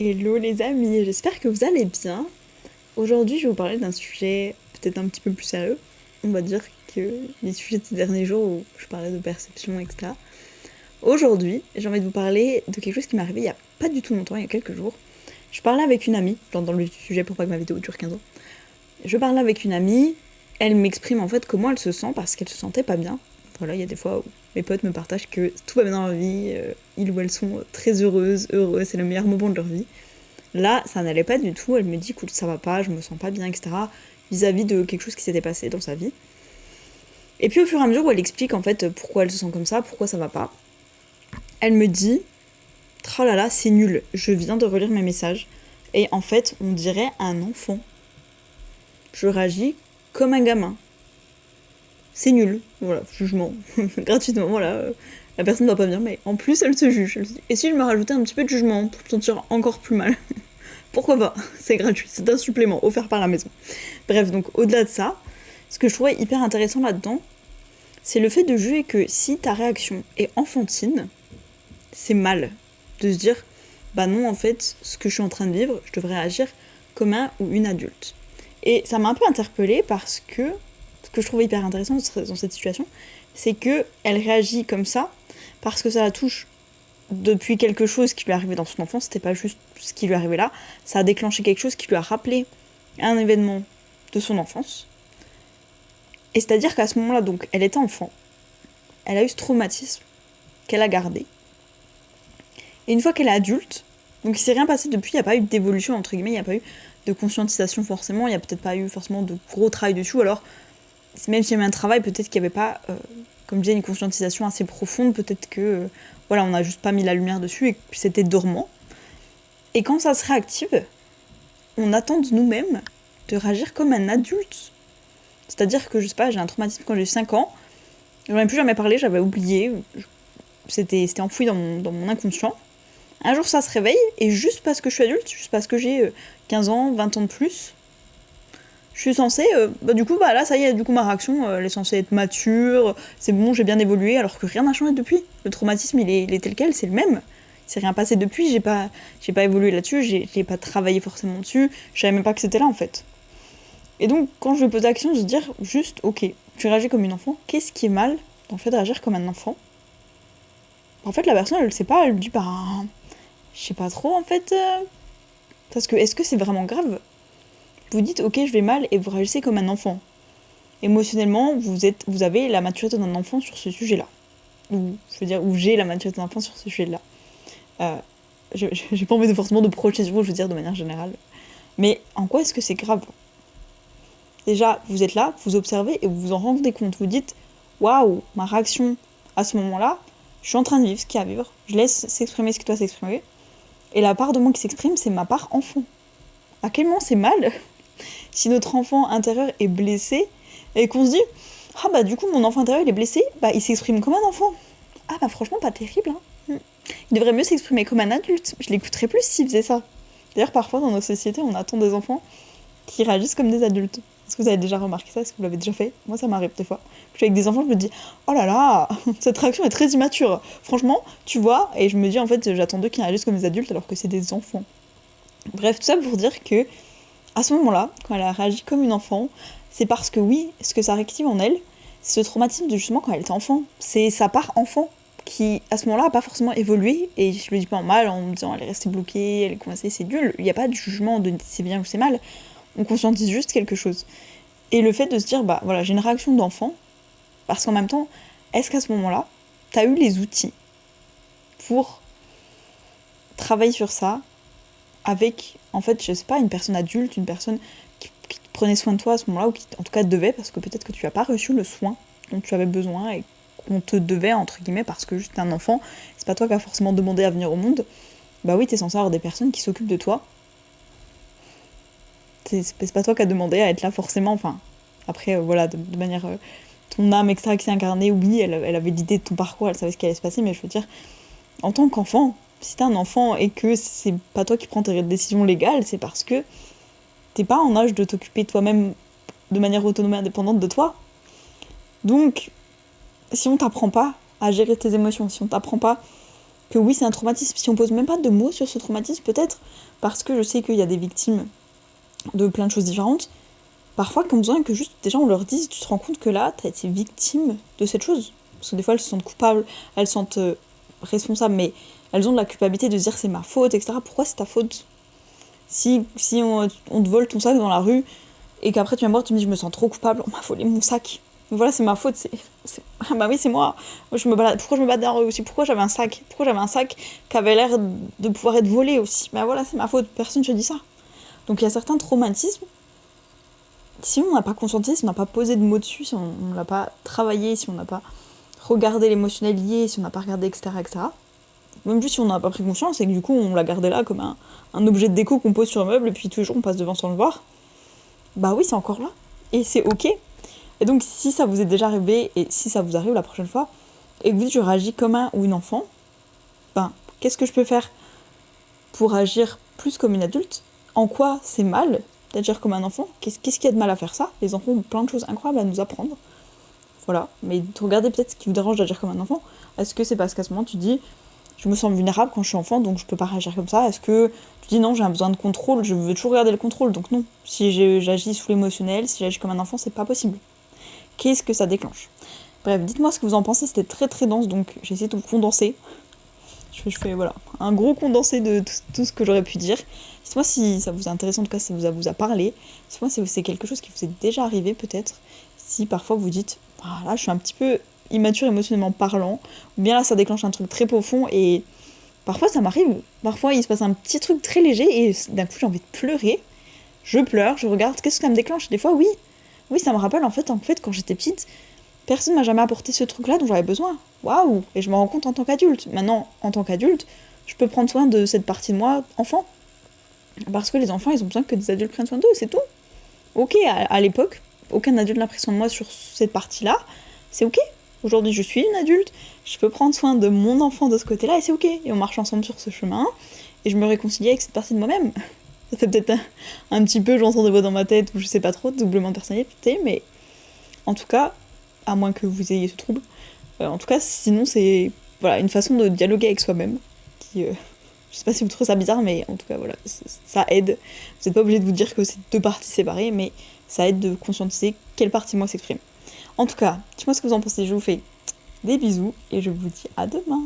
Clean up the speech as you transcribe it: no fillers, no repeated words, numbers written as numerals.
Hello les amis, j'espère que vous allez bien. Aujourd'hui, je vais vous parler d'un sujet peut-être un petit peu plus sérieux. On va dire que les sujets de ces derniers jours où je parlais de perception, etc. Aujourd'hui, j'ai envie de vous parler de quelque chose qui m'est arrivé il y a pas du tout longtemps, il y a quelques jours. Je parlais avec une amie, genre dans le sujet pour pas que ma vidéo dure 15 ans. Je parlais avec une amie, elle m'exprime en fait comment elle se sent parce qu'elle se sentait pas bien. Voilà, il y a des fois où mes potes me partagent que tout va bien dans leur vie, ils ou elles sont très heureuses, heureux, c'est le meilleur moment de leur vie. Là, ça n'allait pas du tout, elle me dit écoute, ça va pas, je me sens pas bien, etc. vis-à-vis de quelque chose qui s'était passé dans sa vie. Et puis au fur et à mesure où elle explique en fait pourquoi elle se sent comme ça, pourquoi ça va pas, elle me dit oh là là, c'est nul, je viens de relire mes messages, et en fait, on dirait un enfant. Je réagis comme un gamin. C'est nul, voilà, jugement, gratuitement, voilà. La personne va pas bien, mais en plus elle se juge. Elle se dit, et si je me rajoutais un petit peu de jugement pour me sentir encore plus mal? Pourquoi pas? C'est gratuit, c'est un supplément offert par la maison. Bref, donc au-delà de ça, ce que je trouvais hyper intéressant là-dedans, c'est le fait de juger que si ta réaction est enfantine, c'est mal. De se dire, bah non, en fait, ce que je suis en train de vivre, je devrais agir comme un ou une adulte. Et ça m'a un peu interpellée parce que ce que je trouvais hyper intéressant dans cette situation, c'est qu'elle réagit comme ça parce que ça la touche depuis quelque chose qui lui est arrivé dans son enfance, c'était pas juste ce qui lui est arrivé là, ça a déclenché quelque chose qui lui a rappelé un événement de son enfance. Et c'est-à-dire qu'à ce moment-là, donc, elle était enfant, elle a eu ce traumatisme qu'elle a gardé. Et une fois qu'elle est adulte, donc il s'est rien passé depuis, il n'y a pas eu d'évolution, entre guillemets, il n'y a pas eu de conscientisation forcément, il n'y a peut-être pas eu forcément de gros travail dessus, alors même s'il y avait un travail, peut-être qu'il n'y avait pas, comme je disais, une conscientisation assez profonde, peut-être que, voilà, on n'a juste pas mis la lumière dessus et que c'était dormant. Et quand ça se réactive, on attend de nous-mêmes de réagir comme un adulte. C'est-à-dire que, je sais pas, j'ai un traumatisme quand j'ai 5 ans, j'en ai plus jamais parlé, j'avais oublié, c'était enfoui dans mon inconscient. Un jour ça se réveille, et juste parce que je suis adulte, juste parce que j'ai 15 ans, 20 ans de plus, je suis censée, du coup, bah là, ça y est, du coup, ma réaction, elle est censée être mature, c'est bon, j'ai bien évolué, alors que rien n'a changé depuis. Le traumatisme, il est tel quel, c'est le même. Il s'est rien passé depuis, j'ai pas évolué là-dessus, j'ai pas travaillé forcément dessus, je savais même pas que c'était là, en fait. Et donc, quand je me pose l'action de se dire, juste, ok, tu réagis comme une enfant, qu'est-ce qui est mal dans le fait de réagir comme un enfant? En fait, la personne, elle le sait pas, elle me dit, bah, je sais pas trop, en fait, parce que, est-ce que c'est vraiment grave? Vous dites ok je vais mal et vous réagissez comme un enfant. Émotionnellement, vous avez la maturité d'un enfant sur ce sujet-là. Ou je veux dire, ou j'ai la maturité d'un enfant sur ce sujet-là. Euh, j'ai pas envie de forcément de projeter sur vous, je veux dire de manière générale. Mais en quoi est-ce que c'est grave? Déjà, vous êtes là, vous observez et vous vous en rendez compte. Vous dites waouh, ma réaction à ce moment-là, je suis en train de vivre ce qu'il y a à vivre, je laisse s'exprimer ce qui doit s'exprimer. Et la part de moi qui s'exprime, c'est ma part enfant. À quel moment c'est mal si notre enfant intérieur est blessé et qu'on se dit ah bah du coup mon enfant intérieur il est blessé, bah il s'exprime comme un enfant. Ah bah franchement pas terrible hein. Il devrait mieux s'exprimer comme un adulte. Je l'écouterais plus s'il faisait ça. D'ailleurs parfois dans nos sociétés on attend des enfants qui réagissent comme des adultes. Est-ce que vous avez déjà remarqué ça? Est-ce que vous l'avez déjà fait? Moi ça m'arrive des fois. Je suis avec des enfants, je me dis oh là là, cette réaction est très immature. Franchement, tu vois, et je me dis en fait j'attends d'eux qu'ils réagissent comme des adultes alors que c'est des enfants. Bref, tout ça pour dire que à ce moment-là, quand elle a réagi comme une enfant, c'est parce que oui, ce que ça réactive en elle, c'est ce traumatisme de justement quand elle était enfant. C'est sa part enfant qui, à ce moment-là, a pas forcément évolué. Et je le dis pas en mal, en me disant elle est restée bloquée, elle est coincée, c'est nul. Il n'y a pas de jugement de c'est bien ou c'est mal. On conscientise juste quelque chose. Et le fait de se dire, bah voilà, j'ai une réaction d'enfant, parce qu'en même temps, est-ce qu'à ce moment-là, t'as eu les outils pour travailler sur ça avec, en fait, je sais pas, une personne adulte, une personne qui prenait soin de toi à ce moment-là, ou qui en tout cas devait, parce que peut-être que tu n'as pas reçu le soin dont tu avais besoin et qu'on te devait, entre guillemets, parce que juste t'es un enfant, c'est pas toi qui as forcément demandé à venir au monde, bah oui, t'es censé avoir des personnes qui s'occupent de toi. C'est pas toi qui as demandé à être là forcément, enfin, après, voilà, de manière... ton âme extra qui s'est incarnée, oui, elle avait l'idée de ton parcours, elle savait ce qui allait se passer, mais je veux dire, en tant qu'enfant, si t'es un enfant et que c'est pas toi qui prends tes décisions légales, c'est parce que t'es pas en âge de t'occuper toi-même de manière autonome et indépendante de toi. Donc, si on t'apprend pas à gérer tes émotions, si on t'apprend pas que oui, c'est un traumatisme. Si on pose même pas de mots sur ce traumatisme, peut-être parce que je sais qu'il y a des victimes de plein de choses différentes, parfois qui ont besoin que juste déjà on leur dise, tu te rends compte que là, t'as été victime de cette chose. Parce que des fois, elles se sentent coupables, elles se sentent responsables, mais elles ont de la culpabilité de se dire c'est ma faute, etc. Pourquoi c'est ta faute? Si on te vole ton sac dans la rue, et qu'après tu viens me voir, tu me dis je me sens trop coupable, on m'a volé mon sac. Mais voilà, c'est ma faute, Ah bah oui, c'est moi. Pourquoi je me balade dans la rue aussi? Pourquoi j'avais un sac qui avait l'air de pouvoir être volé aussi? Bah voilà, c'est ma faute, personne ne se dit ça. Donc il y a certains traumatismes, si on n'a pas conscientisé, si on n'a pas posé de mots dessus, si on ne l'a pas travaillé, si on n'a pas regardé l'émotionnel lié, si on n'a pas regardé, etc., etc., même juste si on n'a pas pris conscience et que du coup on l'a gardé là comme un objet de déco qu'on pose sur un meuble et puis tous les jours on passe devant sans le voir, bah oui, c'est encore là. Et c'est ok. Et donc si ça vous est déjà arrivé et si ça vous arrive la prochaine fois et que vous dites je réagis comme un ou une enfant, ben qu'est-ce que je peux faire pour agir plus comme une adulte? En quoi c'est mal d'agir comme un enfant? Qu'est-ce qu'il y a de mal à faire ça? Les enfants ont plein de choses incroyables à nous apprendre. Voilà. Mais regardez peut-être ce qui vous dérange d'agir comme un enfant. Est-ce que c'est parce qu'à ce moment tu dis je me sens vulnérable quand je suis enfant donc je peux pas réagir comme ça? Est-ce que tu dis non, j'ai un besoin de contrôle, je veux toujours garder le contrôle donc non. Si j'agis sous l'émotionnel, si j'agis comme un enfant, c'est pas possible. Qu'est-ce que ça déclenche? Bref, dites-moi ce que vous en pensez, c'était très très dense donc j'ai essayé de vous condenser. Je fais voilà, un gros condensé de tout ce que j'aurais pu dire. Dites-moi si ça vous a intéressé, en tout cas si ça vous a parlé. Dites-moi si c'est quelque chose qui vous est déjà arrivé peut-être. Si parfois vous dites, ah là je suis un petit peu immature émotionnellement parlant, ou bien là ça déclenche un truc très profond et parfois ça m'arrive. Parfois il se passe un petit truc très léger et d'un coup j'ai envie de pleurer. Je pleure, je regarde, qu'est-ce que ça me déclenche? Des fois oui. Oui, ça me rappelle en fait quand j'étais petite, personne m'a jamais apporté ce truc-là dont j'avais besoin. Waouh! Et je me rends compte en tant qu'adulte. Maintenant, en tant qu'adulte, je peux prendre soin de cette partie de moi, enfant. Parce que les enfants, ils ont besoin que des adultes prennent soin d'eux, c'est tout. Ok, à l'époque, aucun adulte n'a pris soin de moi sur cette partie-là. C'est ok. Aujourd'hui, je suis une adulte, je peux prendre soin de mon enfant de ce côté-là, et c'est ok. Et on marche ensemble sur ce chemin, et je me réconcilie avec cette partie de moi-même. Ça fait peut-être un petit peu, j'entends des voix dans ma tête, ou je sais pas trop, doublement de personnalité, mais en tout cas, à moins que vous ayez ce trouble, en tout cas, sinon c'est voilà, une façon de dialoguer avec soi-même, qui, je sais pas si vous trouvez ça bizarre, mais en tout cas, voilà, ça aide. Vous n'êtes pas obligé de vous dire que c'est deux parties séparées, mais ça aide de conscientiser quelle partie de moi s'exprime. En tout cas, dites-moi ce que vous en pensez, je vous fais des bisous, et je vous dis à demain.